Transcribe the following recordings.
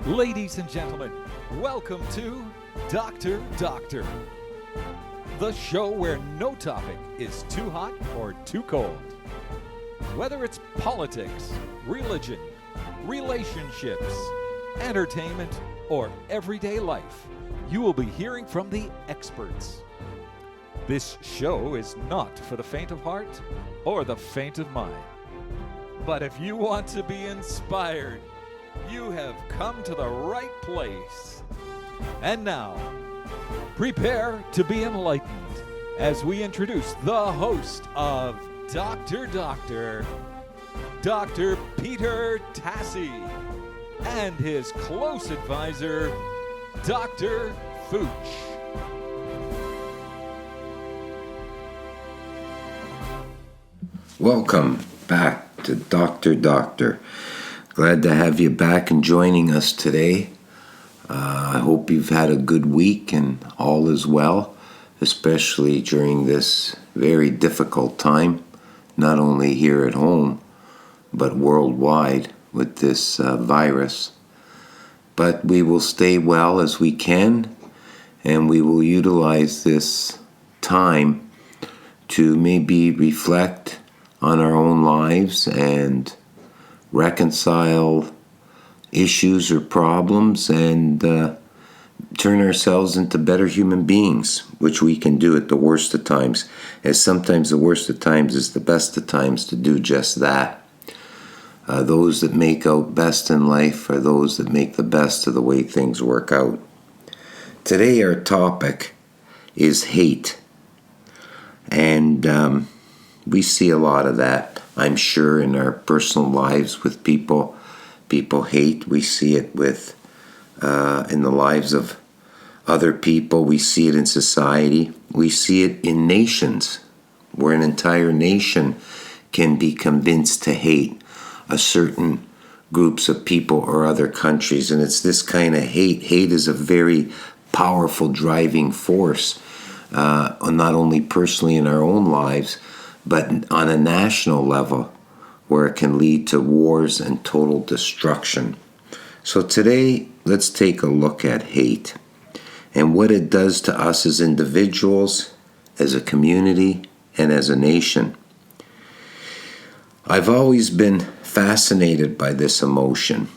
Ladies and gentlemen, welcome to Dr. Doctor, the show where no topic is too hot or too cold. Whether it's politics, religion, relationships, entertainment, or everyday life, you will be hearing from the experts. This show is not for the faint of heart or the faint of mind. But if you want to be inspired, you have come to the right place. And now, prepare to be enlightened as we introduce the host of Dr. Doctor, Dr. Peter Tassi, and his close advisor, Dr. Fooch. Welcome back to Dr. Doctor. Glad to have you back and joining us today. I hope you've had a good week and all is well, especially during this very difficult time, not only here at home, but worldwide with this virus. But we will stay well as we can, and we will utilize this time to maybe reflect on our own lives and reconcile issues or problems and turn ourselves into better human beings, which we can do at the worst of times, as sometimes the worst of times is the best of times to do just that. Those that make out best in life are those that make the best of the way things work out. Today our topic is hate, and we see a lot of that, I'm sure, in our personal lives with people. People hate. We see it with in the lives of other people. We see it in society. We see it in nations, where an entire nation can be convinced to hate a certain groups of people or other countries. And it's this kind of hate. Hate is a very powerful driving force, not only personally in our own lives, but on a national level, where it can lead to wars and total destruction. So today, let's take a look at hate and what it does to us as individuals, as a community, and as a nation. I've always been fascinated by this emotion.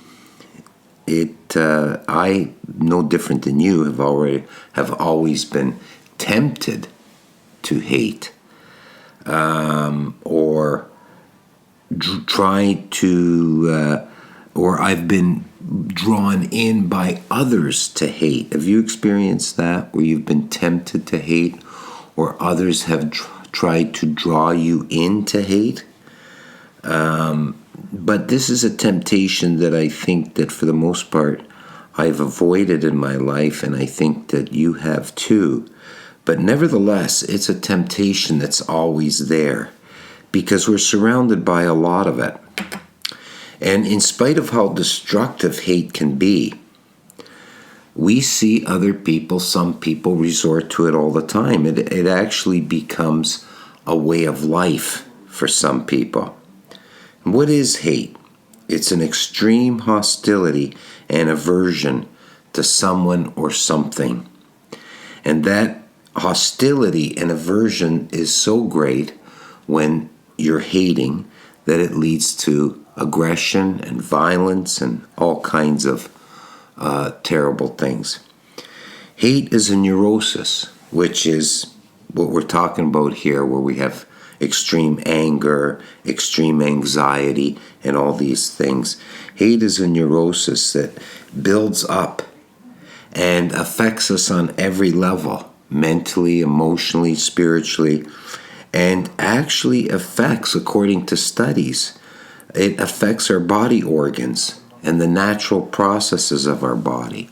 I, no different than you, have always been tempted to hate. Or I've been drawn in by others to hate. Have you experienced that, where you've been tempted to hate, or others have tried to draw you into hate? But this is a temptation that I think that for the most part I've avoided in my life, and I think that you have too. But nevertheless, it's a temptation that's always there because we're surrounded by a lot of it. And in spite of how destructive hate can be, we see other people, some people resort to it all the time. It actually becomes a way of life for some people. What is hate? It's an extreme hostility and aversion to someone or something. And that hostility and aversion is so great when you're hating that it leads to aggression and violence and all kinds of terrible things. Hate is a neurosis, which is what we're talking about here, where we have extreme anger, extreme anxiety, and all these things. Hate is a neurosis that builds up and affects us on every level, mentally, emotionally, spiritually, and actually affects, according to studies, it affects our body organs and the natural processes of our body.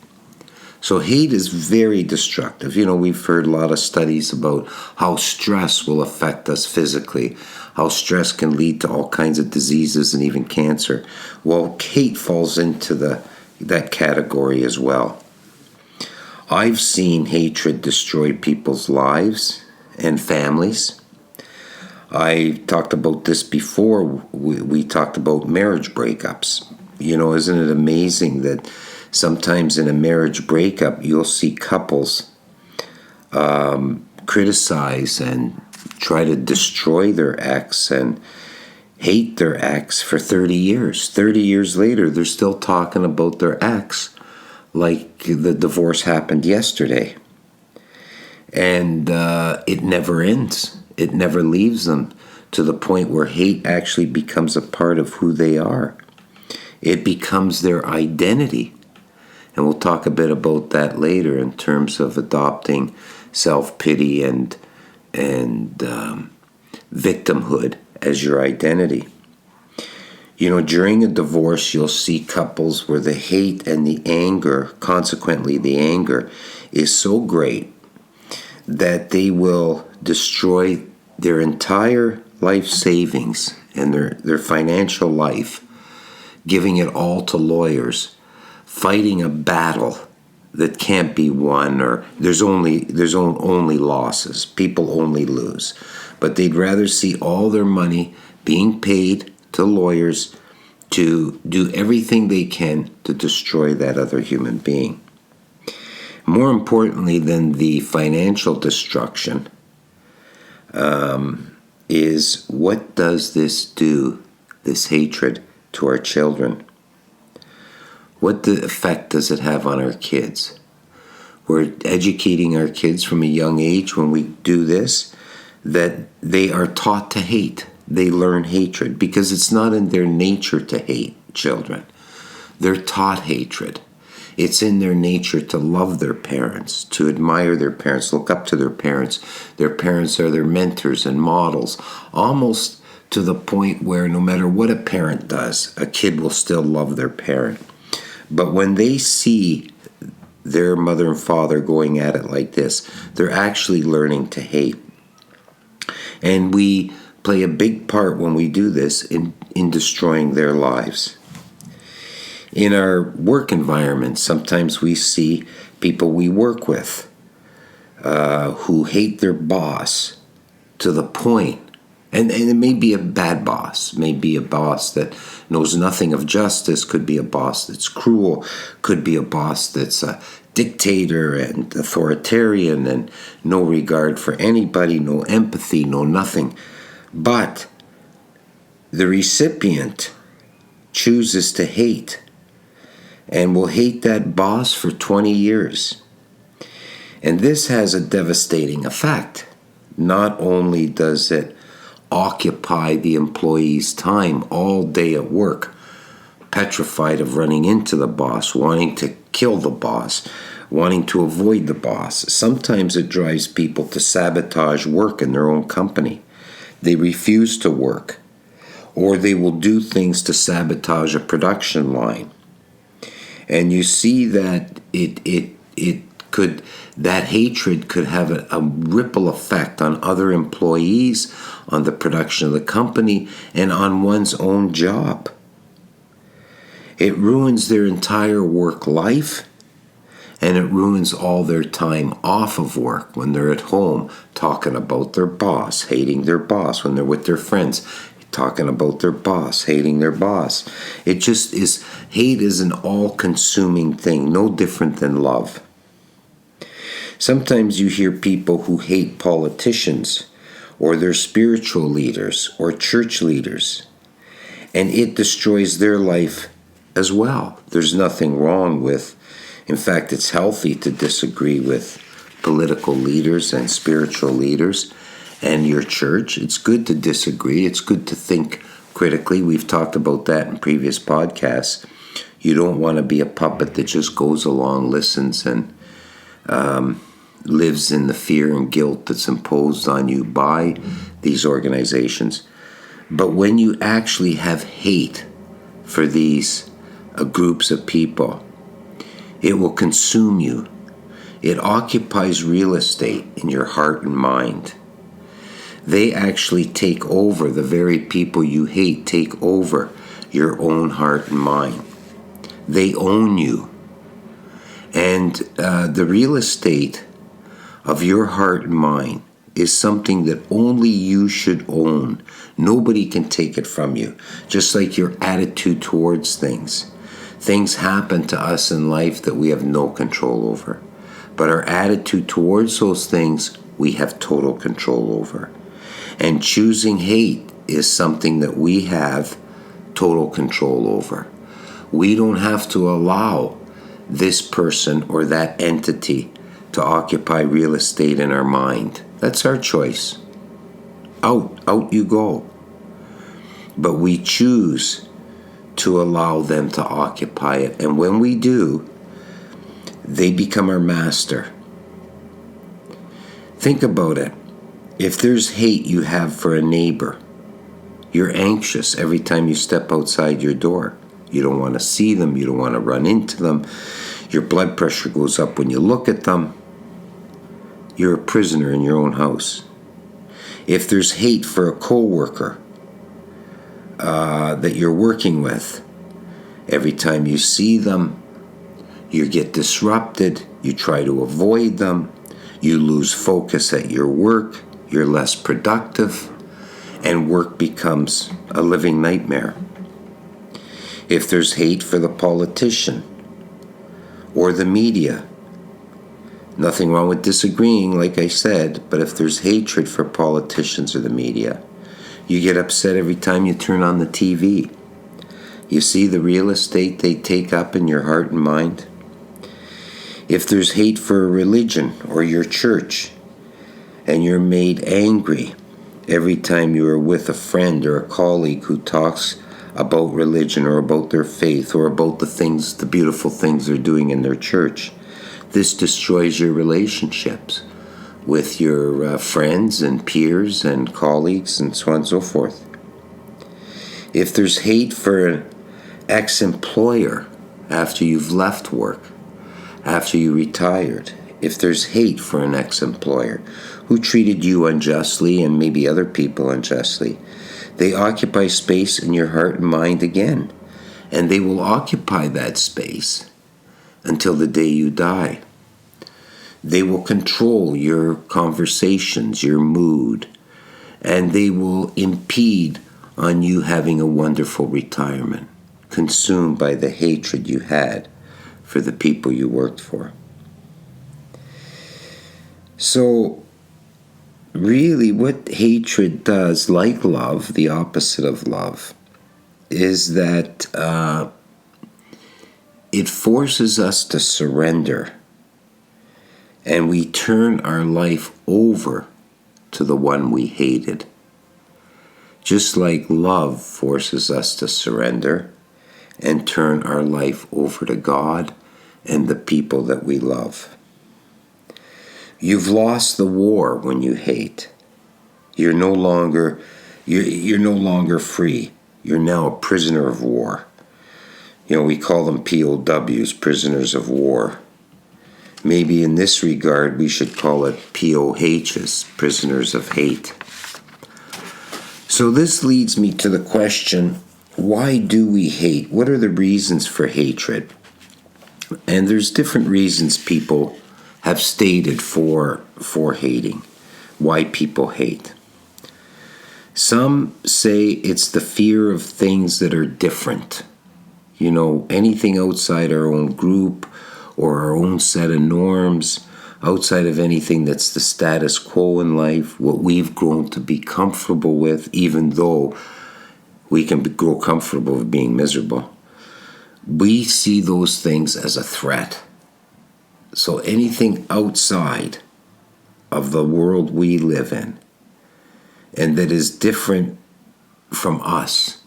So hate is very destructive. You know, we've heard a lot of studies about how stress will affect us physically, how stress can lead to all kinds of diseases and even cancer. Well, hate falls into that category as well. I've seen hatred destroy people's lives and families. I talked about this before. We talked about marriage breakups. You know, isn't it amazing that Sometimes in a marriage breakup, you'll see couples criticize and try to destroy their ex and hate their ex for 30 years. 30 years later, they're still talking about their ex like the divorce happened yesterday. And it never ends. It never leaves them, to the point where hate actually becomes a part of who they are. It becomes their identity. And we'll talk a bit about that later in terms of adopting self-pity and victimhood as your identity. You know, during a divorce, you'll see couples where the hate and the anger, consequently the anger, is so great that they will destroy their entire life savings and their financial life, giving it all to lawyers, fighting a battle that can't be won, or there's only losses. People only lose. But they'd rather see all their money being paid to lawyers to do everything they can to destroy that other human being. More importantly than the financial destruction is, what does this do, this hatred, to our children? What the effect does it have on our kids? We're educating our kids from a young age when we do this, that they are taught to hate. They learn hatred because it's not in their nature to hate children. They're taught hatred. It's in their nature to love their parents, to admire their parents, look up to their parents. Their parents are their mentors and models, almost to the point where no matter what a parent does, a kid will still love their parent. But when they see their mother and father going at it like this, they're actually learning to hate. And we play a big part when we do this in destroying their lives. In our work environment, sometimes we see people we work with who hate their boss to the point, and it may be a bad boss, may be a boss that knows nothing of justice, could be a boss that's cruel, could be a boss that's a dictator and authoritarian and no regard for anybody, no empathy, no nothing. But the recipient chooses to hate and will hate that boss for 20 years. And this has a devastating effect. Not only does it occupy the employee's time all day at work, petrified of running into the boss, wanting to kill the boss, wanting to avoid the boss. Sometimes it drives people to sabotage work in their own company. They refuse to work, or they will do things to sabotage a production line. And you see that that hatred could have a ripple effect on other employees, on the production of the company, and on one's own job. It ruins their entire work life, and it ruins all their time off of work when they're at home talking about their boss, hating their boss, when they're with their friends, talking about their boss, hating their boss. It just is, hate is an all-consuming thing, no different than love. Sometimes you hear people who hate politicians or their spiritual leaders or church leaders, and it destroys their life as well. There's nothing wrong with, in fact, it's healthy to disagree with political leaders and spiritual leaders and your church. It's good to disagree. It's good to think critically. We've talked about that in previous podcasts. You don't want to be a puppet that just goes along, listens, and lives in the fear and guilt that's imposed on you by these organizations. But when you actually have hate for these groups of people, it will consume you. It occupies real estate in your heart and mind. They actually take over, the very people you hate take over your own heart and mind. They own you. And the real estate of your heart and mind is something that only you should own. Nobody can take it from you. Just like your attitude towards things. Things happen to us in life that we have no control over. But our attitude towards those things, we have total control over. And choosing hate is something that we have total control over. We don't have to allow this person or that entity to occupy real estate in our mind. That's our choice. Out you go. But we choose to allow them to occupy it. And when we do, they become our master. Think about it. If there's hate you have for a neighbor, you're anxious every time you step outside your door. You don't want to see them. You don't want to run into them. Your blood pressure goes up when you look at them. You're a prisoner in your own house. If there's hate for a coworker that you're working with, every time you see them, you get disrupted. You try to avoid them. You lose focus at your work. You're less productive. And work becomes a living nightmare. If there's hate for the politician or the media, nothing wrong with disagreeing, like I said, but if there's hatred for politicians or the media, you get upset every time you turn on the TV. You see the real estate they take up in your heart and mind. If there's hate for a religion or your church, and you're made angry every time you are with a friend or a colleague who talks about religion or about their faith or about the beautiful things they're doing in their church, this destroys your relationships with your friends and peers and colleagues and so on and so forth. If there's hate for an ex-employer after you've left work, after you retired, if there's hate for an ex-employer who treated you unjustly and maybe other people unjustly, they occupy space in your heart and mind again. And they will occupy that space until the day you die. They will control your conversations, your mood, and they will impede on you having a wonderful retirement, consumed by the hatred you had for the people you worked for. So, really, what hatred does, like love, the opposite of love, is that it forces us to surrender, and we turn our life over to the one we hated. Just like love forces us to surrender and turn our life over to God and the people that we love. You've lost the war when you hate. You're no longer free. You're now a prisoner of war. We call them POWs, prisoners of war. Maybe in this regard, we should call it POHs, prisoners of hate. So this leads me to the question, why do we hate? What are the reasons for hatred? And there's different reasons people have stated for hating, why people hate. Some say it's the fear of things that are different. Anything outside our own group or our own set of norms, outside of anything that's the status quo in life, what we've grown to be comfortable with, even though we can grow comfortable with being miserable. We see those things as a threat. So anything outside of the world we live in and that is different from us,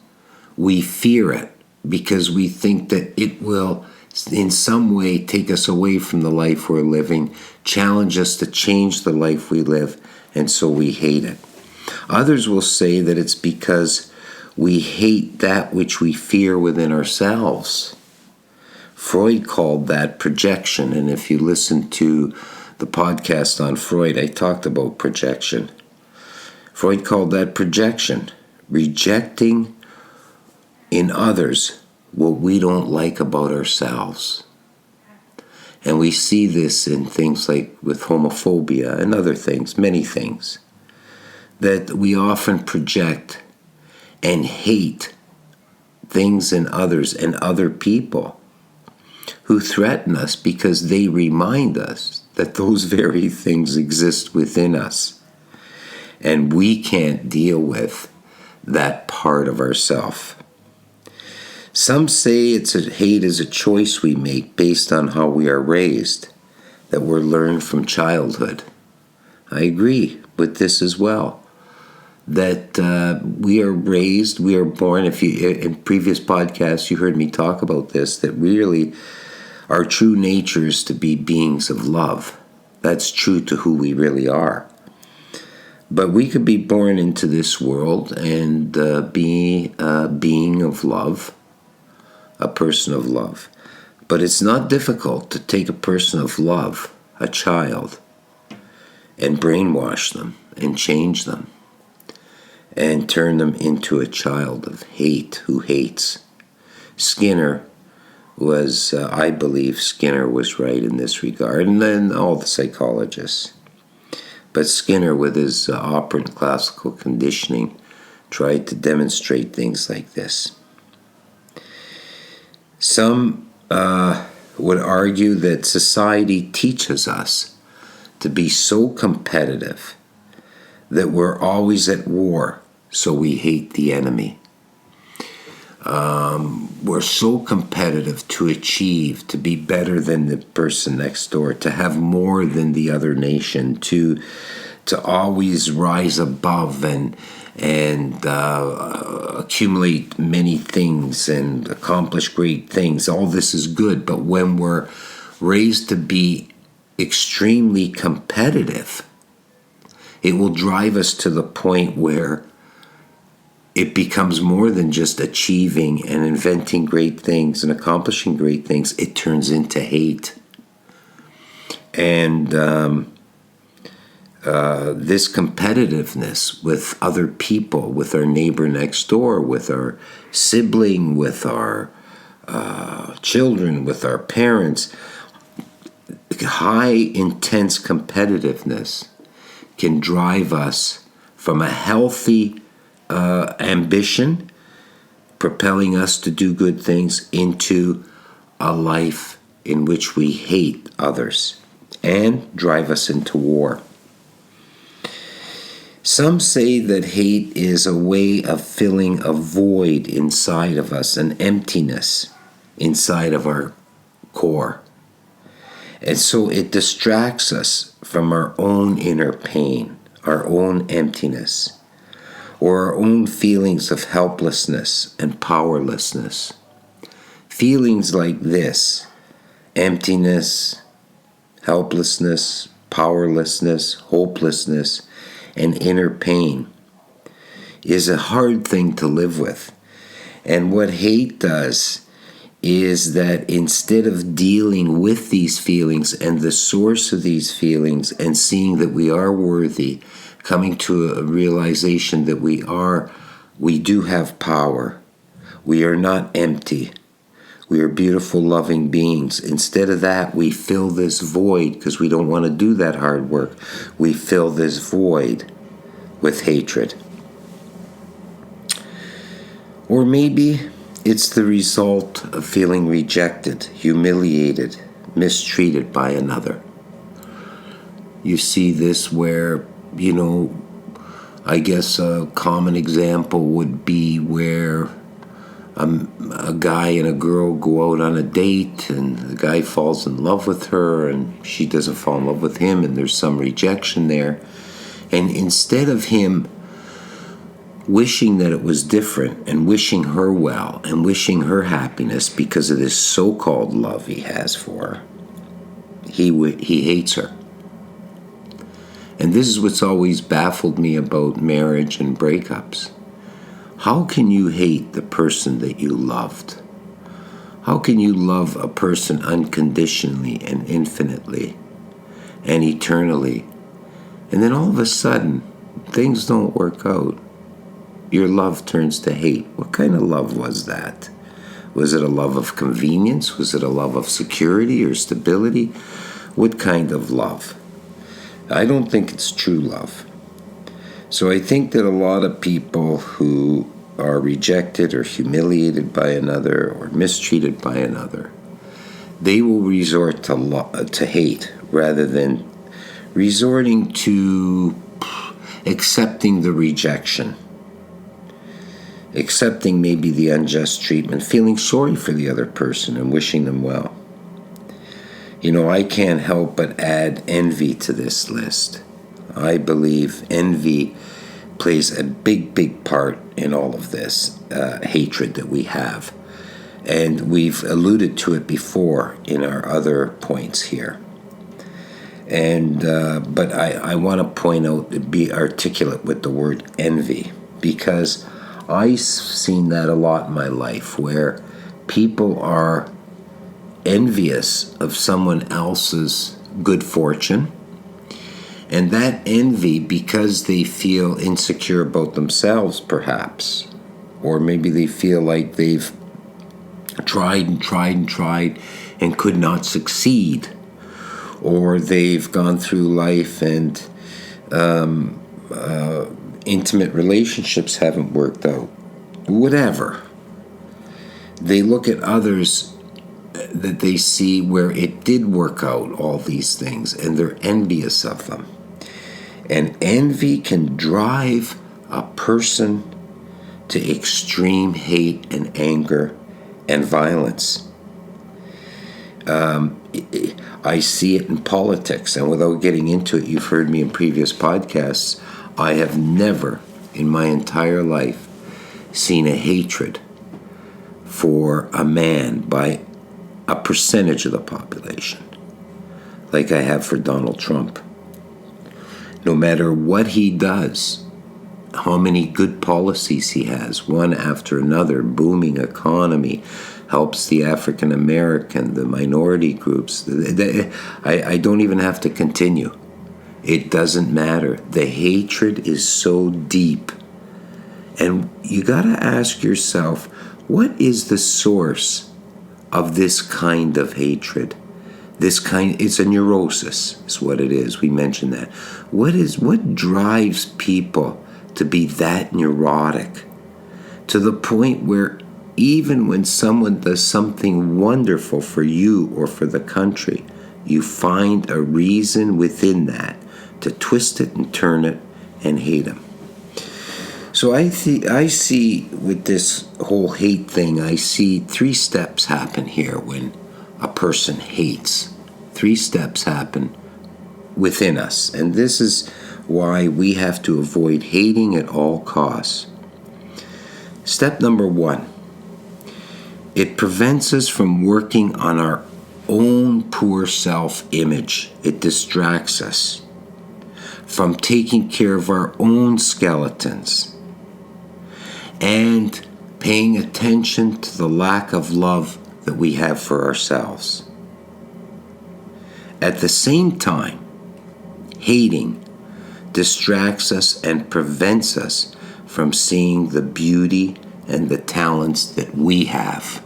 we fear it because we think that it will in some way take us away from the life we're living, challenge us to change the life we live, and so we hate it. Others will say that it's because we hate that which we fear within ourselves. Freud called that projection, and if you listen to the podcast on Freud, I talked about projection. Freud called that projection, rejecting in others what we don't like about ourselves. And we see this in things like with homophobia and other things, many things, that we often project and hate things in others and other people who threaten us because they remind us that those very things exist within us. And we can't deal with that part of ourself. Some say hate is a choice we make based on how we are raised, that we're learned from childhood. I agree with this as well. That we are raised, we are born. In previous podcasts you heard me talk about this, that really our true nature is to be beings of love. That's true to who we really are. But we could be born into this world and be a being of love, a person of love. But it's not difficult to take a person of love, a child, and brainwash them and change them and turn them into a child of hate who hates. Skinner was, I believe Skinner was right in this regard, and then all the psychologists. But Skinner, with his operant classical conditioning, tried to demonstrate things like this. Some would argue that society teaches us to be so competitive that we're always at war, so we hate the enemy. We're so competitive to achieve, to be better than the person next door, to have more than the other nation, to always rise above and accumulate many things and accomplish great things. All this is good, but when we're raised to be extremely competitive, it will drive us to the point where it becomes more than just achieving and inventing great things and accomplishing great things. It turns into hate. And this competitiveness with other people, with our neighbor next door, with our sibling, with our children, with our parents, high, intense competitiveness can drive us from a healthy ambition, propelling us to do good things, into a life in which we hate others and drive us into war. Some say that hate is a way of filling a void inside of us, an emptiness inside of our core. And so it distracts us from our own inner pain, our own emptiness, or our own feelings of helplessness and powerlessness. Feelings like this, emptiness, helplessness, powerlessness, hopelessness, and inner pain, is a hard thing to live with. And what hate does is that instead of dealing with these feelings and the source of these feelings and seeing that we are worthy, coming to a realization that we do have power, we are not empty, we are beautiful, loving beings. Instead of that, we fill this void, because we don't want to do that hard work. We fill this void with hatred. Or maybe it's the result of feeling rejected, humiliated, mistreated by another. You see this where, I guess a common example would be where a guy and a girl go out on a date, and the guy falls in love with her and she doesn't fall in love with him, and there's some rejection there. And instead of him wishing that it was different and wishing her well and wishing her happiness because of this so-called love he has for her, he hates her. And this is what's always baffled me about marriage and breakups. How can you hate the person that you loved? How can you love a person unconditionally and infinitely and eternally, and then all of a sudden things don't work out? Your love turns to hate. What kind of love was that? Was it a love of convenience? Was it a love of security or stability? What kind of love? I don't think it's true love. So I think that a lot of people who are rejected or humiliated by another or mistreated by another, they will resort to hate rather than resorting to accepting the rejection, accepting maybe the unjust treatment, feeling sorry for the other person and wishing them well. I can't help but add envy to this list. I believe envy plays a big part in all of this hatred that we have. And we've alluded to it before in our other points here. And but I want to point out, be articulate with the word envy, because I've seen that a lot in my life, where people are envious of someone else's good fortune, and that envy, because they feel insecure about themselves perhaps, or maybe they feel like they've tried and could not succeed, or they've gone through life and intimate relationships haven't worked out, whatever. They look at others that they see where it did work out, all these things, and they're envious of them. And envy can drive a person to extreme hate and anger and violence. I see it in politics, and without getting into it, you've heard me in previous podcasts, I have never in my entire life seen a hatred for a man by a percentage of the population like I have for Donald Trump. No matter what he does, how many good policies he has, one after another, booming economy, helps the African American, the minority groups. I don't even have to continue. It doesn't matter. The hatred is so deep. And you got to ask yourself, what is the source of this kind of hatred? It's a neurosis, is what it is. We mentioned that. What drives people to be that neurotic to the point where even when someone does something wonderful for you or for the country, you find a reason within that to twist it and turn it and hate them? So I see with this whole hate thing, I see 3 steps happen here when a person hates. 3 steps happen within us. And this is why we have to avoid hating at all costs. Step number 1. It prevents us from working on our own poor self-image. It distracts us from taking care of our own skeletons and paying attention to the lack of love that we have for ourselves. At the same time, hating distracts us and prevents us from seeing the beauty and the talents that we have.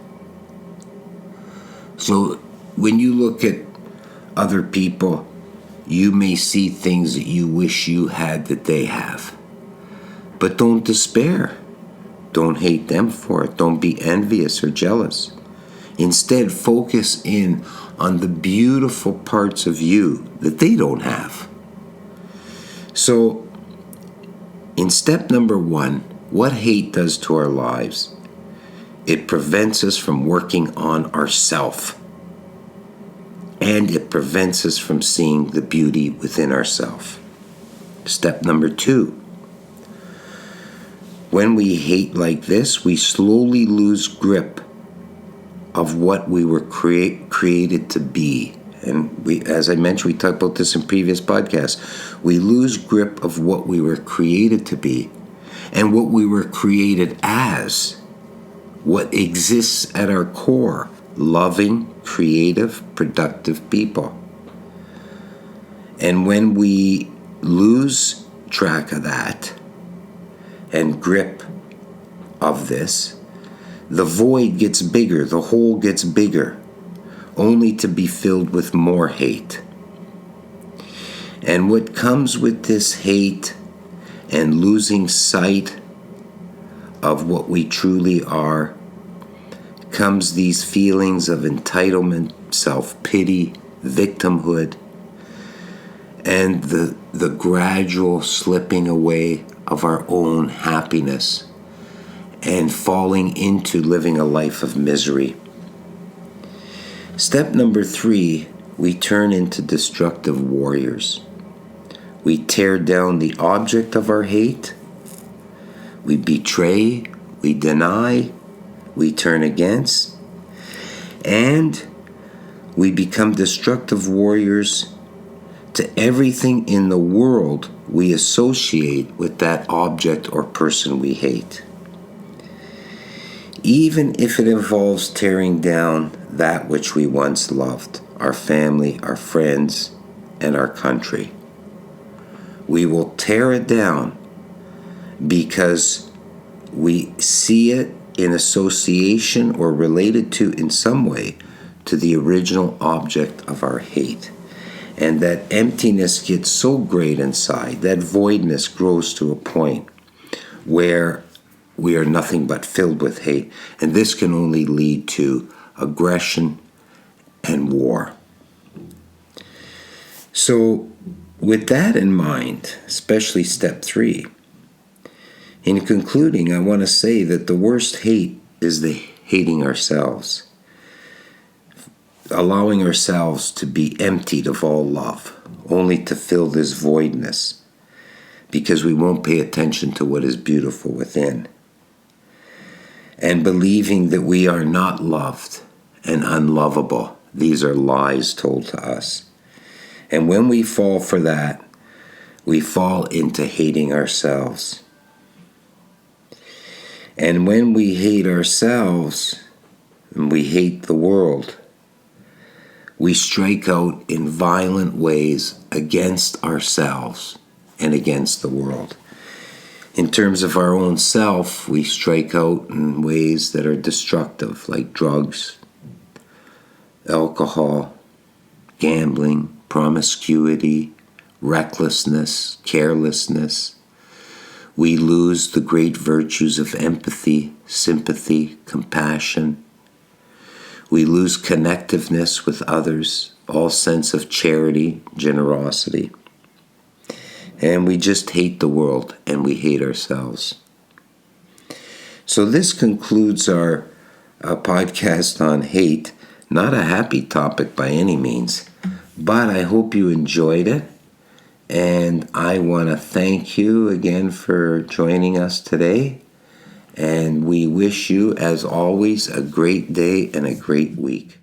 So when you look at other people, you may see things that you wish you had that they have. But don't despair. Don't hate them for it. Don't be envious or jealous. Instead, focus in on the beautiful parts of you that they don't have. So, in step number 1, what hate does to our lives, it prevents us from working on ourself. And it prevents us from seeing the beauty within ourselves. Step number 2. When we hate like this, we slowly lose grip of what we were created to be. And we, as I mentioned, we talked about this in previous podcasts. We lose grip of what we were created to be and what we were created as, what exists at our core, loving, creative, productive people. And when we lose track of that and grip of this, the void gets bigger, the hole gets bigger, only to be filled with more hate. And what comes with this hate and losing sight of what we truly are comes these feelings of entitlement, self-pity, victimhood, and the gradual slipping away of our own happiness and falling into living a life of misery. Step number 3, we turn into destructive warriors. We tear down the object of our hate. We betray, we deny, we turn against, and we become destructive warriors to everything in the world we associate with that object or person we hate. Even if it involves tearing down that which we once loved, our family, our friends, and our country. We will tear it down because we see it in association or related to in some way to the original object of our hate. And that emptiness gets so great inside, that voidness grows to a point where we are nothing but filled with hate. And this can only lead to aggression and war. So, with that in mind, especially step 3, in concluding, I want to say that the worst hate is the hating ourselves, allowing ourselves to be emptied of all love, only to fill this voidness, because we won't pay attention to what is beautiful within, and believing that we are not loved and unlovable. These are lies told to us. And when we fall for that, we fall into hating ourselves. And when we hate ourselves and we hate the world, we strike out in violent ways against ourselves and against the world. In terms of our own self, we strike out in ways that are destructive, like drugs, alcohol, gambling, promiscuity, recklessness, carelessness. We lose the great virtues of empathy, sympathy, compassion. We lose connectiveness with others, all sense of charity, generosity. And we just hate the world and we hate ourselves. So this concludes our podcast on hate. Not a happy topic by any means, but I hope you enjoyed it. And I want to thank you again for joining us today. And we wish you, as always, a great day and a great week.